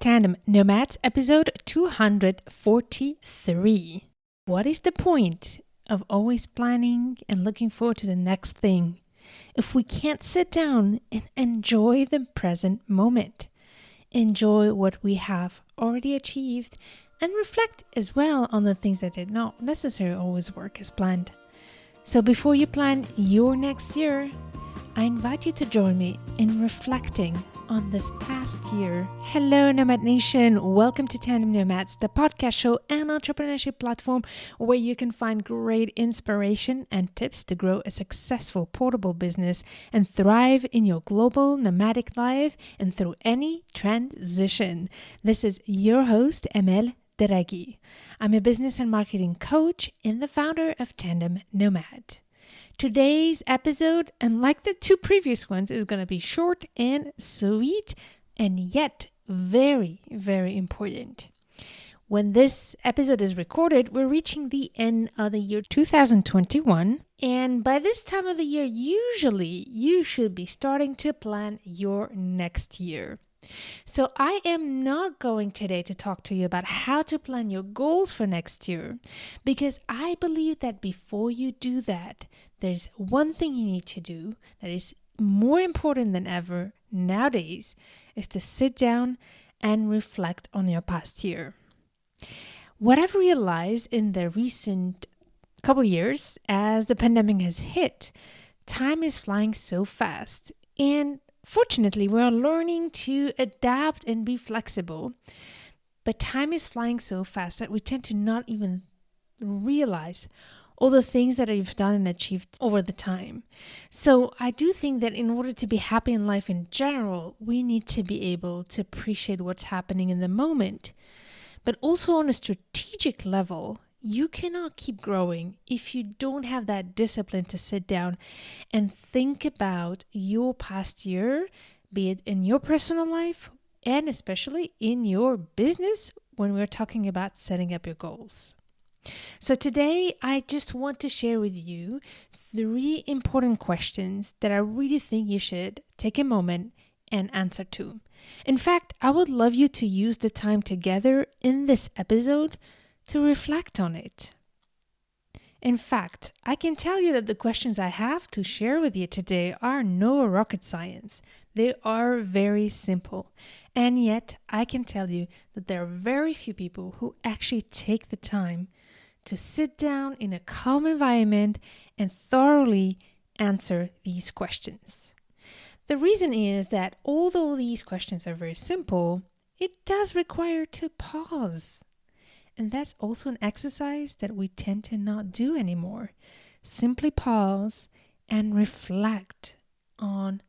Tandem Nomads, episode 243. What is the point of always planning and looking forward to the next thing if we can't sit down and enjoy the present moment? Enjoy what we have already achieved and reflect as well on the things that did not necessarily always work as planned. So before you plan your next year, I invite you to join me in reflecting on this past year. Hello, Nomad Nation. Welcome to Tandem Nomads, the podcast show and entrepreneurship platform where you can find great inspiration and tips to grow a successful portable business and thrive in your global nomadic life and through any transition. This is your host, Emel Deragi. I'm a business and marketing coach and the founder of Tandem Nomad. Today's episode, unlike the two previous ones, is going to be short and sweet and yet very, very important. When this episode is recorded, we're reaching the end of the year 2021. And by this time of the year, usually you should be starting to plan your next year. So I am not going today to talk to you about how to plan your goals for next year, because I believe that before you do that, there's one thing you need to do that is more important than ever nowadays, is to sit down and reflect on your past year. What I've realized in the recent couple years as the pandemic has hit, time is flying so fast, and fortunately, we're learning to adapt and be flexible, but time is flying so fast that we tend to not even realize all the things that we've done and achieved over the time. So I do think that in order to be happy in life in general, we need to be able to appreciate what's happening in the moment. But also on a strategic level, you cannot keep growing if you don't have that discipline to sit down and think about your past year, be it in your personal life and especially in your business when we're talking about setting up your goals. So today, I just want to share with you 3 important questions that I really think you should take a moment and answer to. In fact, I would love you to use the time together in this episode to reflect on it. In fact, I can tell you that the questions I have to share with you today are no rocket science. They are very simple. And yet, I can tell you that there are very few people who actually take the time to sit down in a calm environment and thoroughly answer these questions. The reason is that although these questions are very simple, it does require to pause. And that's also an exercise that we tend to not do anymore. Simply pause and reflect on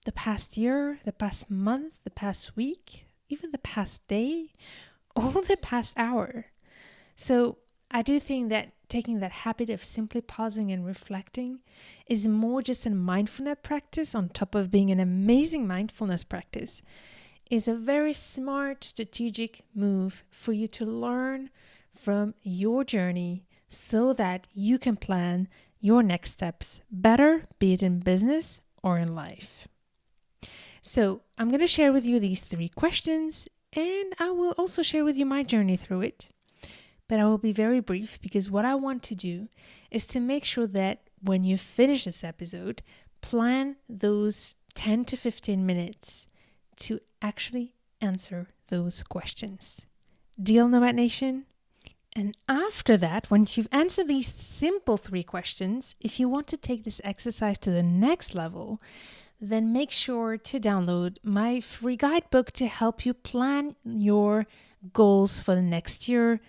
the past year, the past month, the past week, even the past day, or the past hour. So I do think that taking that habit of simply pausing and reflecting is more just a mindfulness practice on top of being an amazing mindfulness practice, is a very smart, strategic move for you to learn from your journey so that you can plan your next steps better, be it in business or in life. So I'm going to share with you these 3 questions, and I will also share with you my journey through it. But I will be very brief because what I want to do is to make sure that when you finish this episode, plan those 10 to 15 minutes to actually answer those questions. Deal, Nomad Nation? And after that, once you've answered these simple 3 questions, if you want to take this exercise to the next level, then make sure to download my free guidebook to help you plan your goals for the next year,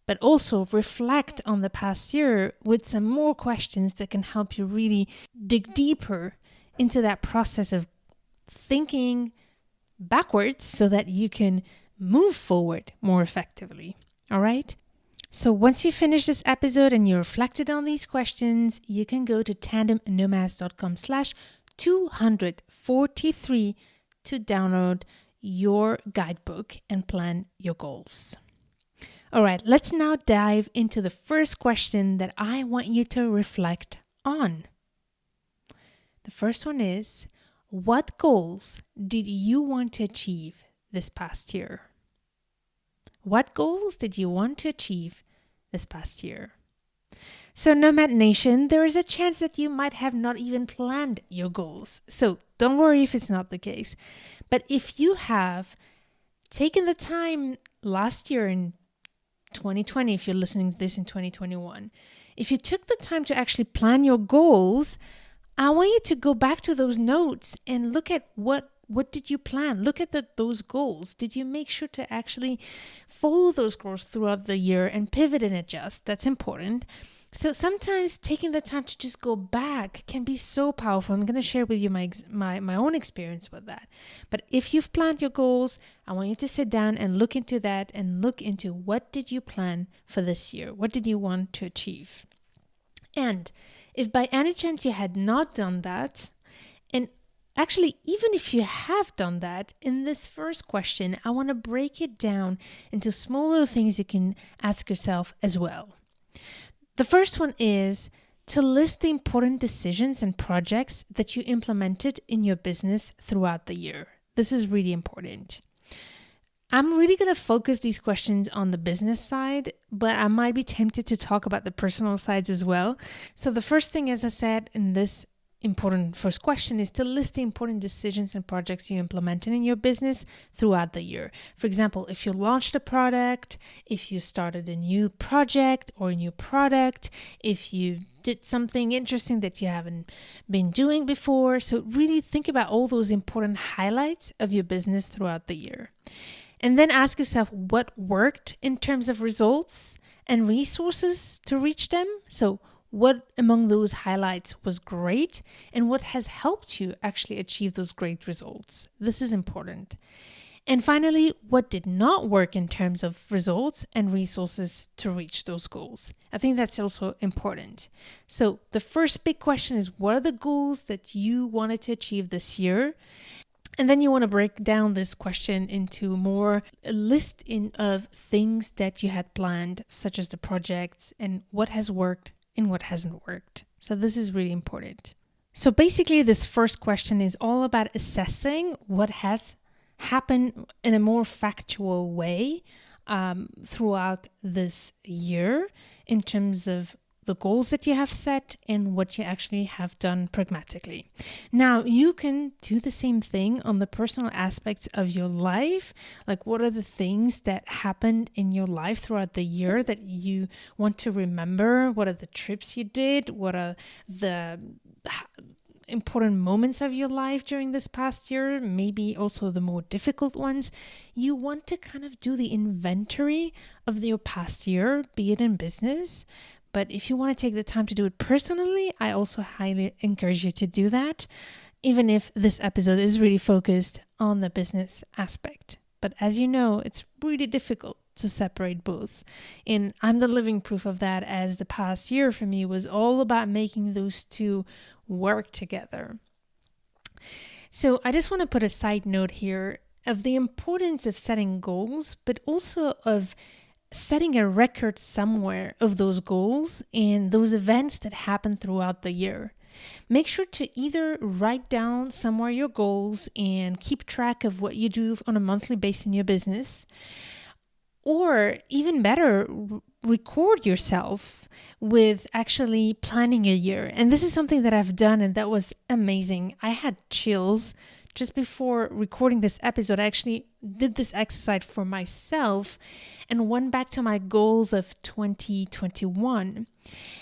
but also reflect on the past year with some more questions that can help you really dig deeper into that process of thinking backwards so that you can move forward more effectively. All right? So once you finish this episode and you reflected on these questions, you can go to tandemnomads.com/243 to download your guidebook and plan your goals. All right, let's now dive into the first question that I want you to reflect on. The first one is, what goals did you want to achieve this past year? What goals did you want to achieve this past year? So, Nomad Nation, there is a chance that you might have not even planned your goals. So, don't worry if it's not the case. But if you have taken the time last year in 2020, if you're listening to this in 2021, if you took the time to actually plan your goals, I want you to go back to those notes and look at what did you plan? Look at those goals. Did you make sure to actually follow those goals throughout the year and pivot and adjust? That's important. So sometimes taking the time to just go back can be so powerful. I'm going to share with you my own experience with that. But if you've planned your goals, I want you to sit down and look into that and look into what did you plan for this year? What did you want to achieve? And if by any chance you had not done that, and actually, even if you have done that, in this first question, I want to break it down into smaller things you can ask yourself as well. The first one is to list the important decisions and projects that you implemented in your business throughout the year. This is really important. I'm really going to focus these questions on the business side, but I might be tempted to talk about the personal sides as well. So the first thing, as I said in this important first question, is to list the important decisions and projects you implemented in your business throughout the year. For example, if you launched a product, if you started a new project or a new product, if you did something interesting that you haven't been doing before. So really think about all those important highlights of your business throughout the year. And then ask yourself what worked in terms of results and resources to reach them. So what among those highlights was great and what has helped you actually achieve those great results? This is important. And finally, what did not work in terms of results and resources to reach those goals? I think that's also important. So the first big question is, what are the goals that you wanted to achieve this year? And then you want to break down this question into more a list of things that you had planned, such as the projects and what has worked and what hasn't worked. So this is really important. So basically, this first question is all about assessing what has happened in a more factual way throughout this year in terms of the goals that you have set and what you actually have done pragmatically. Now, you can do the same thing on the personal aspects of your life. Like, what are the things that happened in your life throughout the year that you want to remember? What are the trips you did? What are the important moments of your life during this past year? Maybe also the more difficult ones. You want to kind of do the inventory of your past year, be it in business. But if you want to take the time to do it personally, I also highly encourage you to do that, even if this episode is really focused on the business aspect. But as you know, it's really difficult to separate both. And I'm the living proof of that, as the past year for me was all about making those two work together. So I just want to put a side note here of the importance of setting goals, but also of setting a record somewhere of those goals and those events that happen throughout the year. Make sure to either write down somewhere your goals and keep track of what you do on a monthly basis in your business, or even better, record yourself with actually planning a year. And this is something that I've done, and that was amazing. I had chills just before recording this episode. I actually did this exercise for myself and went back to my goals of 2021.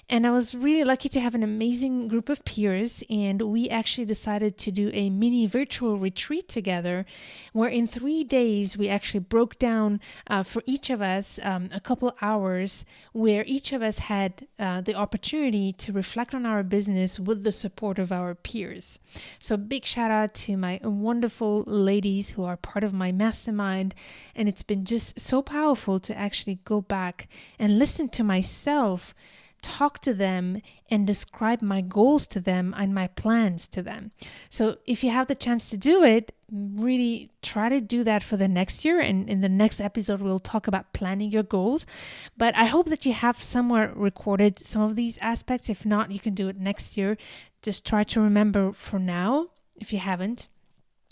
And I was really lucky to have an amazing group of peers, and we actually decided to do a mini virtual retreat together, where in 3 days we actually broke down for each of us a couple hours where each of us had the opportunity to reflect on our business with the support of our peers. So big shout out to my wonderful ladies who are part of my mastermind, and it's been just so powerful to actually go back and listen to myself, talk to them, and describe my goals to them and my plans to them. So if you have the chance to do it, really try to do that for the next year. And in the next episode, we'll talk about planning your goals. But I hope that you have somewhere recorded some of these aspects. If not, you can do it next year. Just try to remember for now, if you haven't,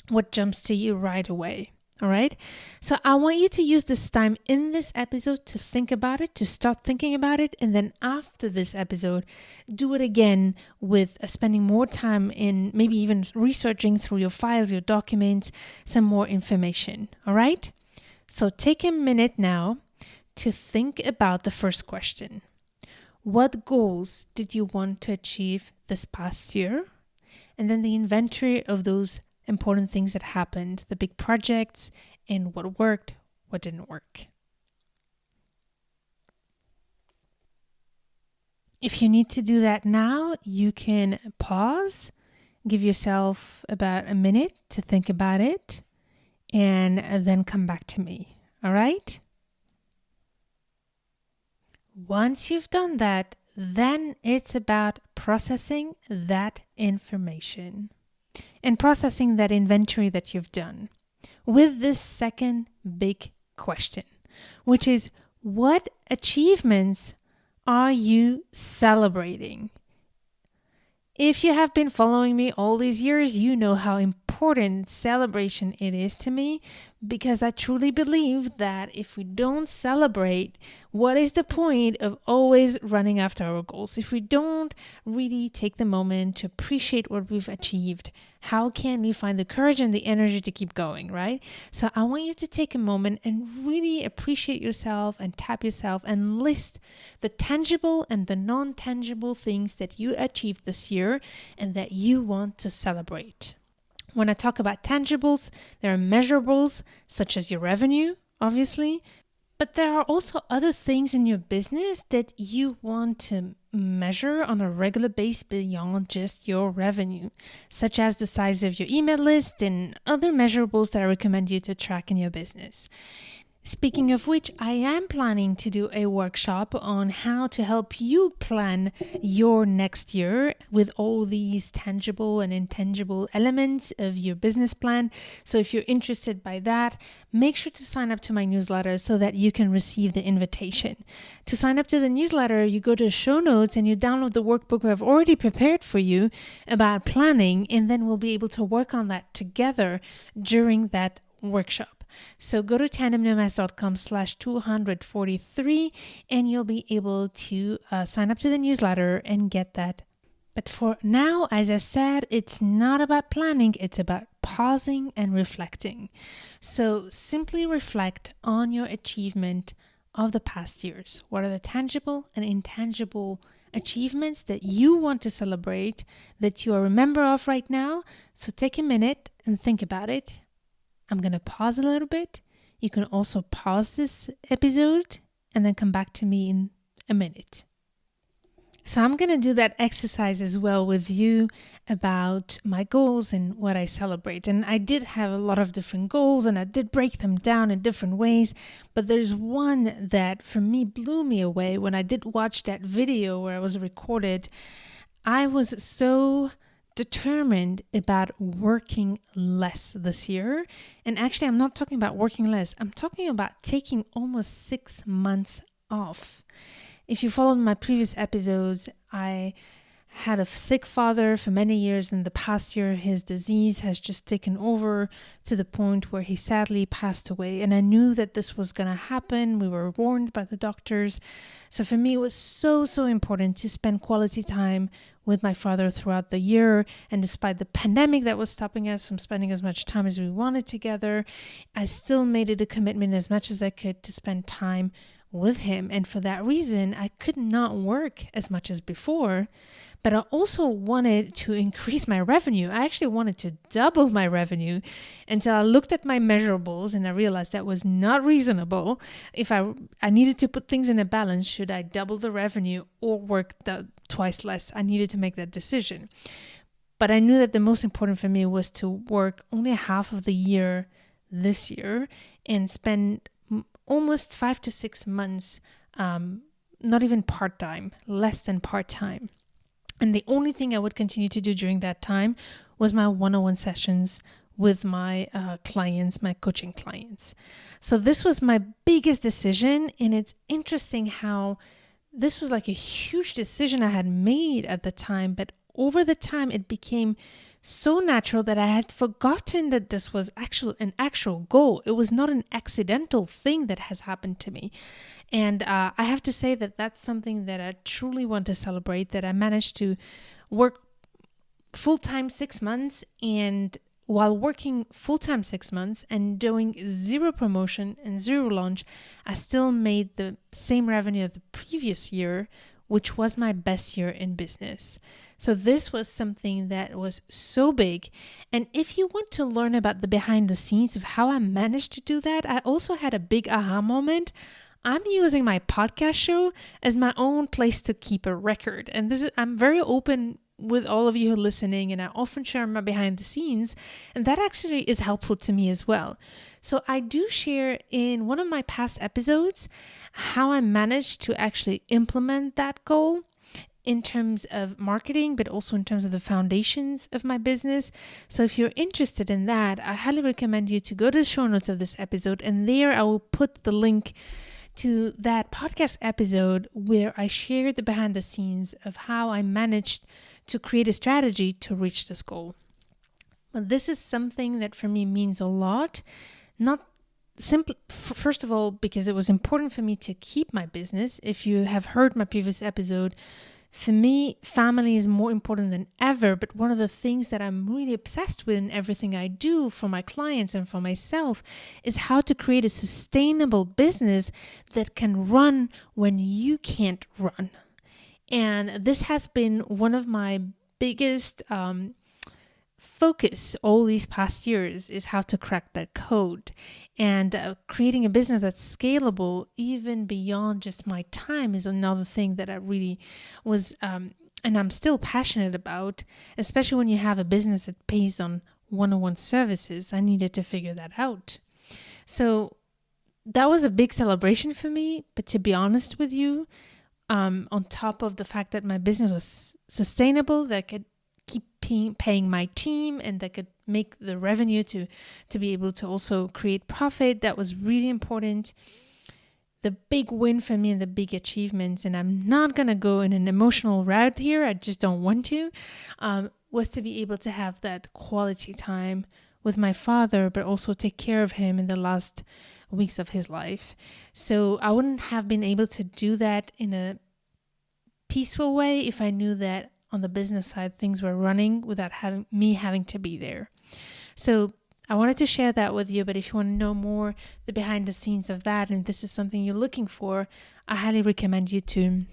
what jumps to you right away. All right. So I want you to use this time in this episode to think about it, to start thinking about it. And then after this episode, do it again with spending more time in maybe even researching through your files, your documents, some more information. All right. So take a minute now to think about the first question. What goals did you want to achieve this past year? And then the inventory of those important things that happened, the big projects, and what worked, what didn't work. If you need to do that now, you can pause, give yourself about a minute to think about it, and then come back to me. All right? Once you've done that, then it's about processing that information and processing that inventory that you've done with this second big question, which is, what achievements are you celebrating? If you have been following me all these years, you know how important celebration it is to me, because I truly believe that if we don't celebrate, what is the point of always running after our goals? If we don't really take the moment to appreciate what we've achieved, how can we find the courage and the energy to keep going, right? So I want you to take a moment and really appreciate yourself and tap yourself and list the tangible and the non-tangible things that you achieved this year and that you want to celebrate. When I talk about tangibles, there are measurables such as your revenue, obviously, but there are also other things in your business that you want to measure on a regular basis beyond just your revenue, such as the size of your email list and other measurables that I recommend you to track in your business. Speaking of which, I am planning to do a workshop on how to help you plan your next year with all these tangible and intangible elements of your business plan. So if you're interested by that, make sure to sign up to my newsletter so that you can receive the invitation. To sign up to the newsletter, you go to the show notes and you download the workbook I've already prepared for you about planning, and then we'll be able to work on that together during that workshop. So go to tandemnomads.com/243 and you'll be able to sign up to the newsletter and get that. But for now, as I said, it's not about planning, it's about pausing and reflecting. So simply reflect on your achievement of the past years. What are the tangible and intangible achievements that you want to celebrate, that you are a member of right now? So take a minute and think about it. I'm going to pause a little bit. You can also pause this episode and then come back to me in a minute. So I'm going to do that exercise as well with you about my goals and what I celebrate. And I did have a lot of different goals and I did break them down in different ways. But there's one that for me blew me away when I did watch that video where I was recorded. I was so determined about working less this year. And actually, I'm not talking about working less. I'm talking about taking almost 6 months off. If you followed my previous episodes, I had a sick father for many years. In the past year, his disease has just taken over to the point where he sadly passed away. And I knew that this was going to happen. We were warned by the doctors. So for me, it was so important to spend quality time with my father throughout the year. And despite the pandemic that was stopping us from spending as much time as we wanted together, I still made it a commitment as much as I could to spend time with him. And for that reason, I could not work as much as before. But I also wanted to increase my revenue. I actually wanted to double my revenue until I looked at my measurables and I realized that was not reasonable. If I needed to put things in a balance, should I double the revenue or work twice less? I needed to make that decision. But I knew that the most important for me was to work only half of the year this year and spend almost 5 to 6 months, not even part-time, less than part-time. And the only thing I would continue to do during that time was my one-on-one sessions with my clients, my coaching clients. So this was my biggest decision. And it's interesting how this was like a huge decision I had made at the time, but over the time, it became so natural that I had forgotten that this was an actual goal. It was not an accidental thing that has happened to me. And I have to say that that's something that I truly want to celebrate, that I managed to work full-time 6 months, and while working full-time 6 months and doing zero promotion and zero launch, I still made the same revenue of the previous year, which was my best year in business. So this was something that was so big. And if you want to learn about the behind the scenes of how I managed to do that, I also had a big aha moment. I'm using my podcast show as my own place to keep a record. And I'm very open with all of you who are listening, and I often share my behind the scenes, and that actually is helpful to me as well. So I do share in one of my past episodes how I managed to actually implement that goal in terms of marketing, but also in terms of the foundations of my business. So if you're interested in that, I highly recommend you to go to the show notes of this episode, and there I will put the link to that podcast episode where I share the behind the scenes of how I managed to create a strategy to reach this goal. But this is something that for me means a lot, not simply, first of all, because it was important for me to keep my business. If you have heard my previous episode, for me, family is more important than ever. But one of the things that I'm really obsessed with in everything I do for my clients and for myself is how to create a sustainable business that can run when you can't run. And this has been one of my biggest focus all these past years, is how to crack that code, and creating a business that's scalable even beyond just my time is another thing that I really was and I'm still passionate about, especially when you have a business that pays on one-on-one services. I needed to figure that out. So that was a big celebration for me. But to be honest with you, on top of the fact that my business was sustainable, that I could keep paying my team, and that could make the revenue to be able to also create profit, that was really important. The big win for me and the big achievements, and I'm not going to go in an emotional route here, I just don't want to, was to be able to have that quality time with my father, but also take care of him in the last weeks of his life. So I wouldn't have been able to do that in a peaceful way if I knew that on the business side things were running without having to be there. So I wanted to share that with you. But if you want to know more the behind the scenes of that, and this is something you're looking for, I highly recommend you to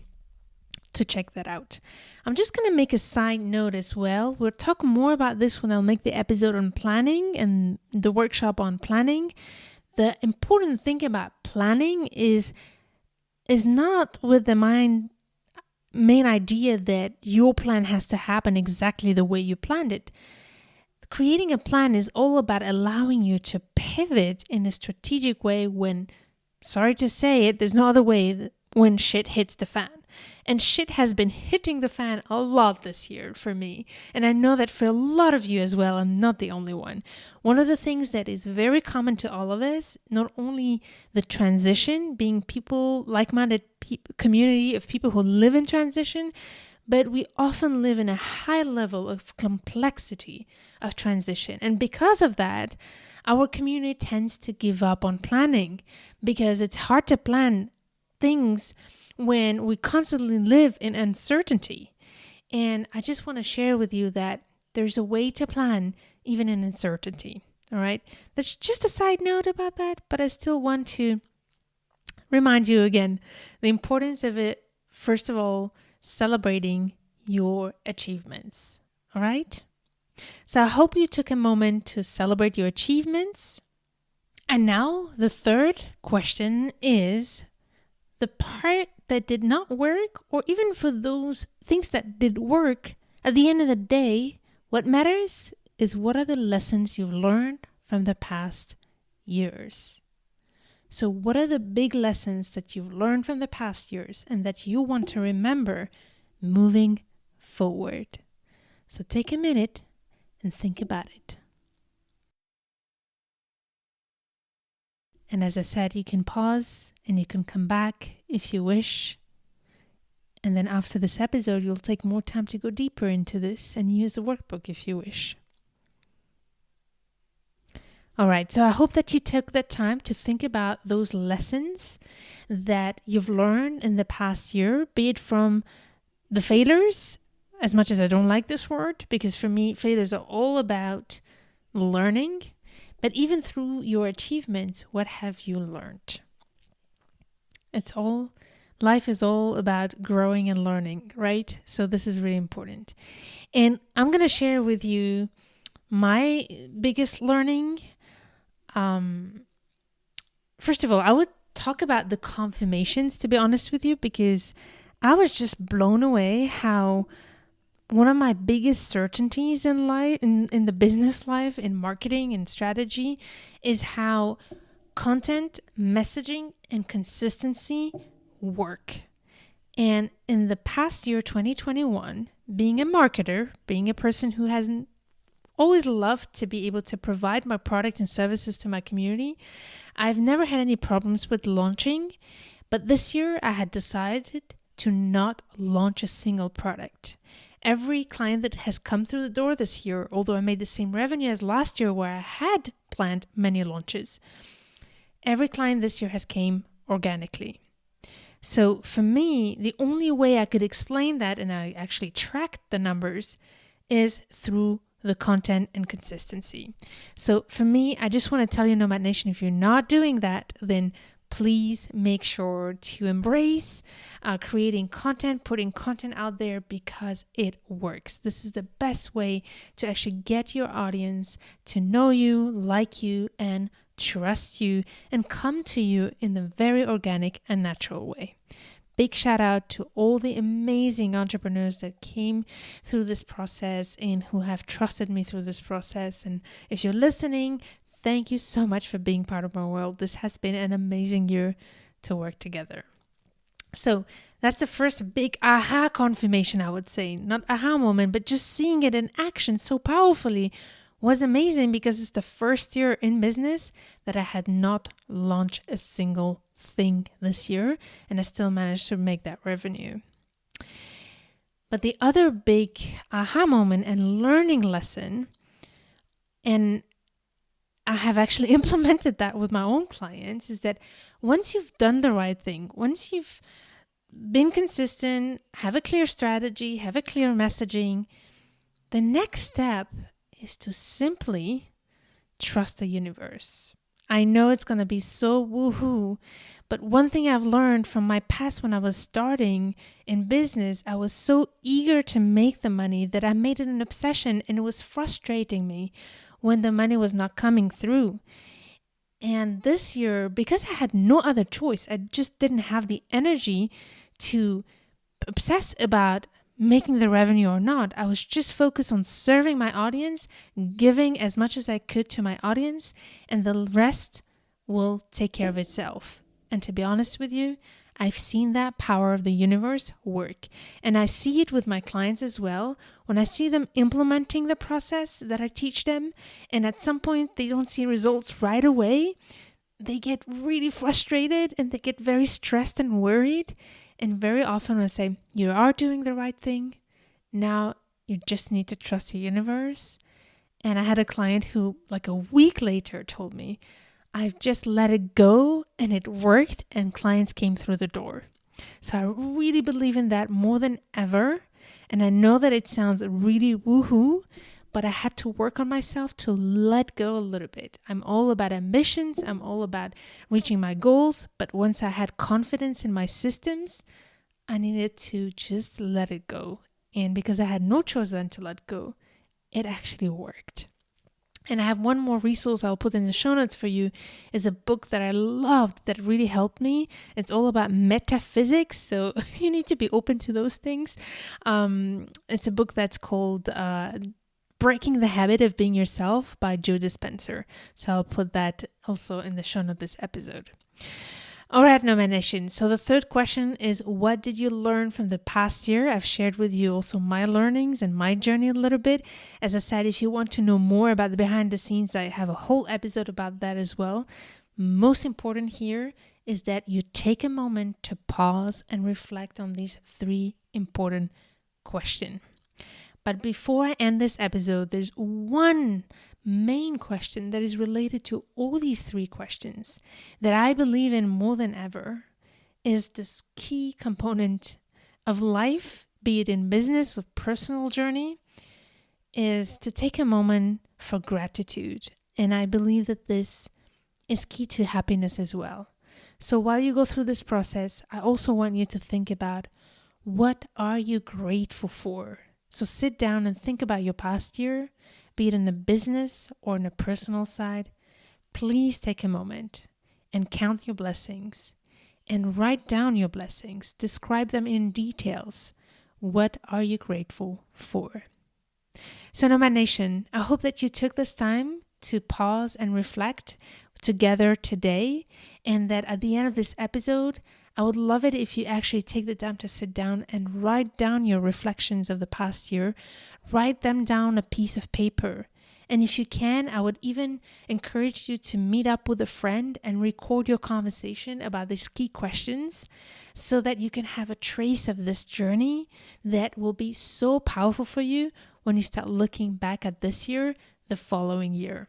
check that out. I'm just going to make a side note as well. We'll talk more about this when I'll make the episode on planning and the workshop on planning. The important thing about planning is not with the main idea that your plan has to happen exactly the way you planned it. Creating a plan is all about allowing you to pivot in a strategic way when, sorry to say it, there's no other way, when shit hits the fan. And shit has been hitting the fan a lot this year for me. And I know that for a lot of you as well, I'm not the only one. One of the things that is very common to all of us, not only the transition, being people, like-minded community of people who live in transition, but we often live in a high level of complexity of transition. And because of that, our community tends to give up on planning, because it's hard to plan things when we constantly live in uncertainty. And I just want to share with you that there's a way to plan even in uncertainty. All right. That's just a side note about that, but I still want to remind you again the importance of it. First of all, celebrating your achievements. All right. So I hope you took a moment to celebrate your achievements. And now the third question is the part that did not work, or even for those things that did work. At the end of the day, what matters is what are the lessons you've learned from the past years. So what are the big lessons that you've learned from the past years and that you want to remember moving forward? So take a minute and think about it. And as I said, you can pause and you can come back if you wish. And then after this episode, you'll take more time to go deeper into this and use the workbook if you wish. All right, so I hope that you took that time to think about those lessons that you've learned in the past year, be it from the failures, as much as I don't like this word, because for me, failures are all about learning, but even through your achievements, what have you learned? Life is all about growing and learning, right? So this is really important. And I'm going to share with you my biggest learning. First of all, I would talk about the confirmations, to be honest with you, because I was just blown away how one of my biggest certainties in life, in the business life, in marketing and strategy, is how content, messaging, and consistency work. And in the past year, 2021, being a marketer, being a person who hasn't always loved to be able to provide my product and services to my community, I've never had any problems with launching. But this year, I had decided to not launch a single product. Every client that has come through the door this year, although I made the same revenue as last year where I had planned many launches, every client this year has came organically. So for me, the only way I could explain that, and I actually tracked the numbers, is through the content and consistency. So for me, I just want to tell you, Nomad Nation, if you're not doing that, then please make sure to embrace creating content, putting content out there, because it works. This is the best way to actually get your audience to know you, like you, and trust you, and come to you in a very organic and natural way. Big shout out to all the amazing entrepreneurs that came through this process and who have trusted me through this process. And if you're listening, thank you so much for being part of my world. This has been an amazing year to work together. So that's the first big aha confirmation, I would say. Not aha moment, but just seeing it in action so powerfully was amazing, because it's the first year in business that I had not launched a single thing this year, and I still managed to make that revenue. But the other big aha moment and learning lesson, and I have actually implemented that with my own clients, is that once you've done the right thing, once you've been consistent, have a clear strategy, have a clear messaging, the next step is to simply trust the universe. I know it's going to be so woohoo, but one thing I've learned from my past when I was starting in business, I was so eager to make the money that I made it an obsession, and it was frustrating me when the money was not coming through. And this year, because I had no other choice, I just didn't have the energy to obsess about making the revenue or not. I was just focused on serving my audience, giving as much as I could to my audience, and the rest will take care of itself. And to be honest with you, I've seen that power of the universe work. And I see it with my clients as well. When I see them implementing the process that I teach them, and at some point they don't see results right away, they get really frustrated and they get very stressed and worried. And very often I say, you are doing the right thing. Now you just need to trust the universe. And I had a client who, like a week later, told me, I've just let it go and it worked, and clients came through the door. So I really believe in that more than ever. And I know that it sounds really woohoo, but I had to work on myself to let go a little bit. I'm all about ambitions. I'm all about reaching my goals. But once I had confidence in my systems, I needed to just let it go. And because I had no choice then to let go, it actually worked. And I have one more resource I'll put in the show notes for you. Is a book that I loved that really helped me. It's all about metaphysics, so you need to be open to those things. It's a book that's called Breaking the Habit of Being Yourself by Joe Dispenza. So I'll put that also in the show notes of this episode. All right, Nomad Nation. So the third question is, what did you learn from the past year? I've shared with you also my learnings and my journey a little bit. As I said, if you want to know more about the behind the scenes, I have a whole episode about that as well. Most important here is that you take a moment to pause and reflect on these 3 important questions. But before I end this episode, there's one main question that is related to all these 3 questions that I believe in more than ever is this key component of life, be it in business or personal journey, is to take a moment for gratitude. And I believe that this is key to happiness as well. So while you go through this process, I also want you to think about, what are you grateful for? So sit down and think about your past year, be it in the business or in the personal side. Please take a moment and count your blessings and write down your blessings. Describe them in details. What are you grateful for? So Nomad Nation, I hope that you took this time to pause and reflect together today, and that at the end of this episode, I would love it if you actually take the time to sit down and write down your reflections of the past year. Write them down on a piece of paper. And if you can, I would even encourage you to meet up with a friend and record your conversation about these key questions so that you can have a trace of this journey that will be so powerful for you when you start looking back at this year, the following year.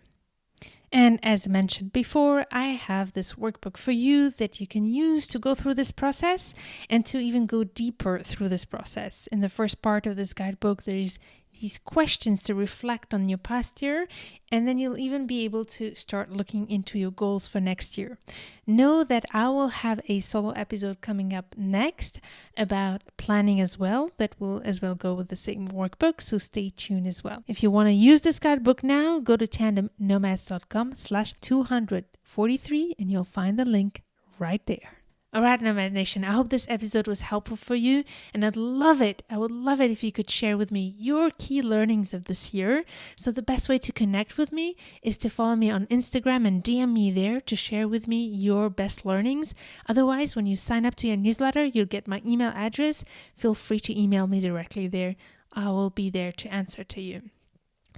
And as mentioned before, I have this workbook for you that you can use to go through this process and to even go deeper through this process. In the first part of this guidebook, there's these questions to reflect on your past year, and then you'll even be able to start looking into your goals for next year. Know that I will have a solo episode coming up next about planning as well, that will as well go with the same workbook, so stay tuned as well. If you want to use this guidebook now, go to tandemnomads.com/243 and you'll find the link right there. All right, Nomad Nation, I hope this episode was helpful for you, and I would love it if you could share with me your key learnings of this year. So the best way to connect with me is to follow me on Instagram and DM me there to share with me your best learnings. Otherwise, when you sign up to your newsletter, you'll get my email address. Feel free to email me directly there. I will be there to answer to you.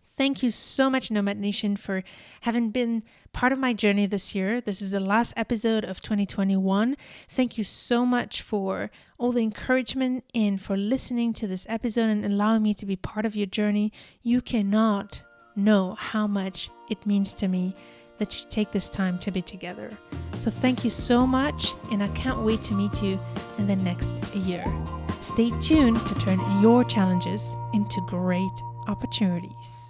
Thank you so much, Nomad Nation, for having been part of my journey this year. This is the last episode of 2021. Thank you so much for all the encouragement and for listening to this episode and allowing me to be part of your journey. You cannot know how much it means to me that you take this time to be together. So thank you so much, and I can't wait to meet you in the next year. Stay tuned to turn your challenges into great opportunities.